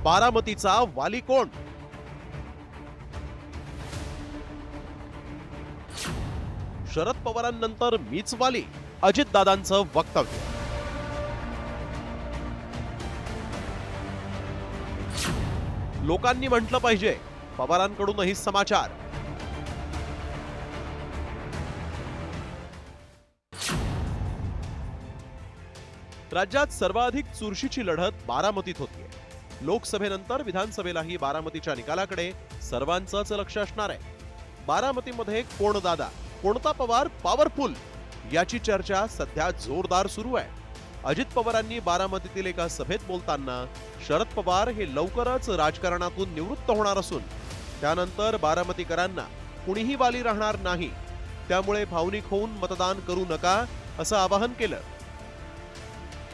बारामतीचा वाली कोण? शरद पवारांनंतर मीच वाली, अजितदादांचं वक्तव्य. लोकांनी म्हटलं पाहिजे, पवारांकडूनही समाचार. राज्यात सर्वाधिक चुरशीची लढत बारामतीत होतीये. लोकसभेनंतर विधानसभेलाही बारामतीच्या निकालाकडे सर्वांचंच लक्ष असणार आहे. बारामतीमध्ये कोण दादा, कोणता पवार पॉवरफुल, याची चर्चा सध्या जोरदार सुरू आहे. अजित पवारांनी बारामतीतील एका सभेत बोलताना शरद पवार हे लवकरच राजकारणातून निवृत्त होणार असून त्यानंतर बारामतीकरांना कुणीही वाली राहणार नाही, त्यामुळे भावनिक होऊन मतदान करू नका असं आवाहन केलं.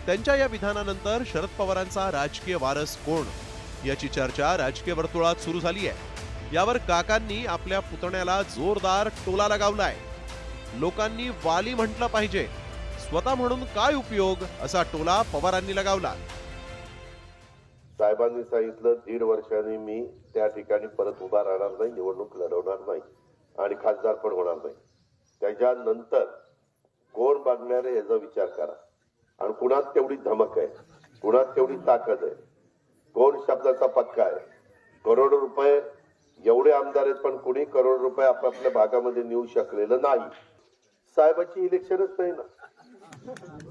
त्यांच्या या विधानानंतर शरद पवारांचा राजकीय वारस कोण याची चर्चा राजकीय वर्तुळात सुरू झाली आहे. यावर काकांनी आपल्या पुतण्याला जोरदार टोला लगावलाय. लोकांनी वाली म्हटलं पाहिजे, स्वतः म्हणून काय उपयोग, असा टोला पवारांनी लगावला. साहेबांनी सांगितलं 1.5 वर्षांनी मी त्या ठिकाणी परत उभा राहणार नाही, निवडणूक लढवणार नाही आणि खासदार पण होणार नाही. त्याच्यानंतर कोण बघणार आहे याचा विचार करा. आणि कुणात तेवढी धमक आहे, कुणात तेवढी ताकद आहे, कोण शब्दाचा पक्का आहे. करोडो रुपये एवढे आमदार आहेत, पण कुणी करोड रुपये आपापल्या भागामध्ये नेऊ शकलेलं नाही. साहेबांची इलेक्शनच नाही ना.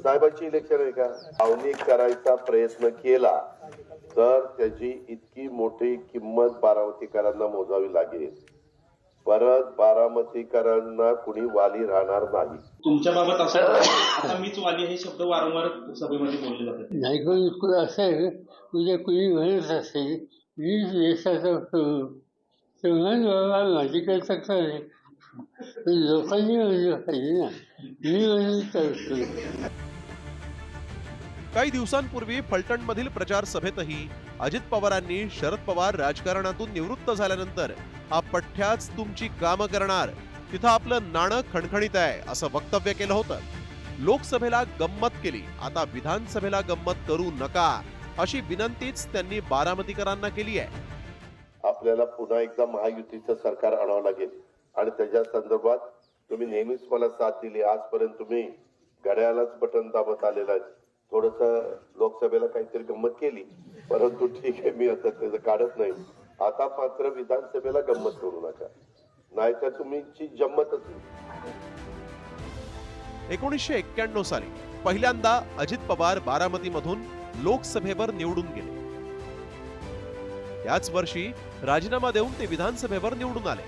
साहेबांची इलेक्शन आहे का? भावनिक करायचा प्रयत्न केला तर त्याची इतकी मोठी किंमत बारामतीकरांना मोजावी लागेल. परत बारामतीकरांना कुणी वाली राहणार नाही. तुमच्या बाबत असं आता मीच वाली हे शब्द वारंवार सभेमध्ये बोलले जातात. नाही कोणी असं आहे, म्हणजे कुणी म्हणत असेल मी देशाचा तेव्हा माझी काही तक्रार आहे, लोकांनी म्हणलं पाहिजे ना, मी म्हणून करतो. काही दिवसांपूर्वी फलटणमधील प्रचार सभेतही अजित पवारांनी शरद पवार राजकारणातून निवृत्त झाल्यानंतर हा पठ्ठ्याच तुमची कामं करणार, तिथं आपलं नाणं खणखणीत आहे असं वक्तव्य केलं होतं. लोकसभेला गंमत केली, आता विधानसभेला गंमत करू नका अशी विनंतीच त्यांनी बारामतीकरांना केली आहे. आपल्याला पुन्हा एकदा महायुतीचं सरकार आणावं लागेल आणि त्याच्या संदर्भात तुम्ही नेहमीच मला साथ दिली. आजपर्यंत तुम्ही घड्याळालाच बटन दाबत आलेला आहे. थोडस लोकसभेला काहीतरी गंमत केली, परंतु ठीक आहे, मी आता त्याचं काढत नाही. आता मात्र विधानसभेला गंमत करू नका, नाहीतर तुमची जम्मतच नाही. 1991 साली पहिल्यांदा अजित पवार बारामतीमधून लोकसभेवर निवडून गेले. याच वर्षी राजीनामा देऊन ते विधानसभेवर निवडून आले.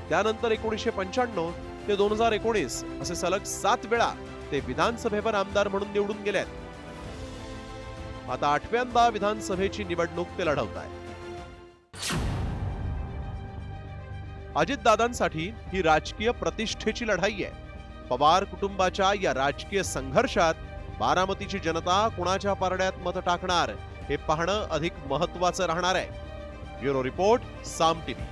त्यानंतर 1995 ते 2019 असे सलग 7 वेळा ते विधानसभेवर आमदार म्हणून निवडून गेलेत. आता 8व्यांदा विधानसभेची निवडणूक ते लढवत आहेत. अजितदादांसाठी ही राजकीय प्रतिष्ठेची लढाई आहे. पवार कुटुंबाच्या या राजकीय संघर्षात बारामतीची जनता कुणाच्या पारड्यात मत टाकणार हे पाहणं अधिक महत्त्वाचं राहणार आहे. ब्युरो रिपोर्ट, साम टीव्ही.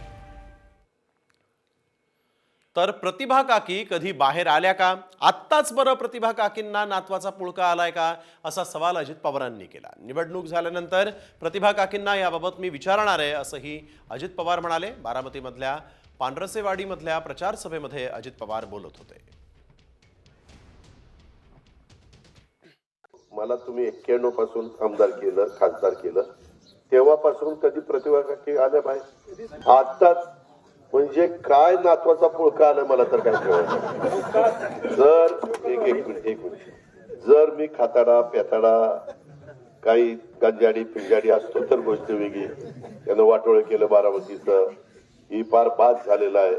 तर प्रतिभा काकी कधी बाहेर आल्या का? आत्ताच बरं प्रतिभा काकींना नातवाचा पुळका आलाय का, असा सवाल अजित पवारांनी केला. निवडणूक झाल्यानंतर प्रतिभा काकींना याबाबत मी विचारणार आहे असंही अजित पवार म्हणाले. बारामतीमधल्या पांढरसेवाडीमधल्या प्रचार सभेमध्ये अजित पवार बोलत होते. मला तुम्ही 91 पासून आमदार केलं, खासदार केलं, तेव्हापासून कधी प्रतिभा काकी आल्या बाहेर? आताच म्हणजे काय नातवाचा पुळका आलाय मला तर काय कळत. जर एक मिनिट जर मी खाताडा पेताडा काही गंजाडी पिंजाडी असतो तर गोष्ट वेगळी. त्यानं वाटोळ केलं बारामतीचं, ही पार बाद झालेला आहे.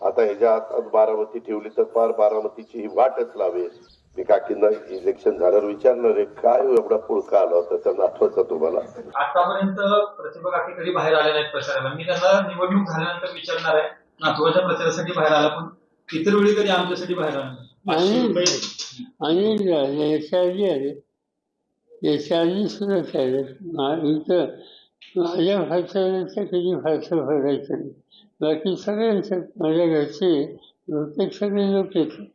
आता ह्याच्या हातात बारामती ठेवली तर पार बारामतीची ही वाटच लावेल. मी काकींना इलेक्शन झाल्यावर विचारणार आहे, काय एवढा पुळका आला होता त्या नातवाचा तुम्हाला? आतापर्यंत प्रतिभा काकी कधी बाहेर आल्या नाहीत प्रचाराला. मी त्यांना निवडणूक झाल्यानंतर विचारणार आहे, नातवाच्या प्रचारासाठी बाहेर आला, पण इतर वेळी कधी आमच्यासाठी बाहेर आला नाही. आणि याच्या आधी सुद्धा केलं. माझ्या फारसा कधी फारसा भरायचं नाही. बाकी सगळ्यांचं माझ्या घरचे बहुतेक सगळे लोक येतात.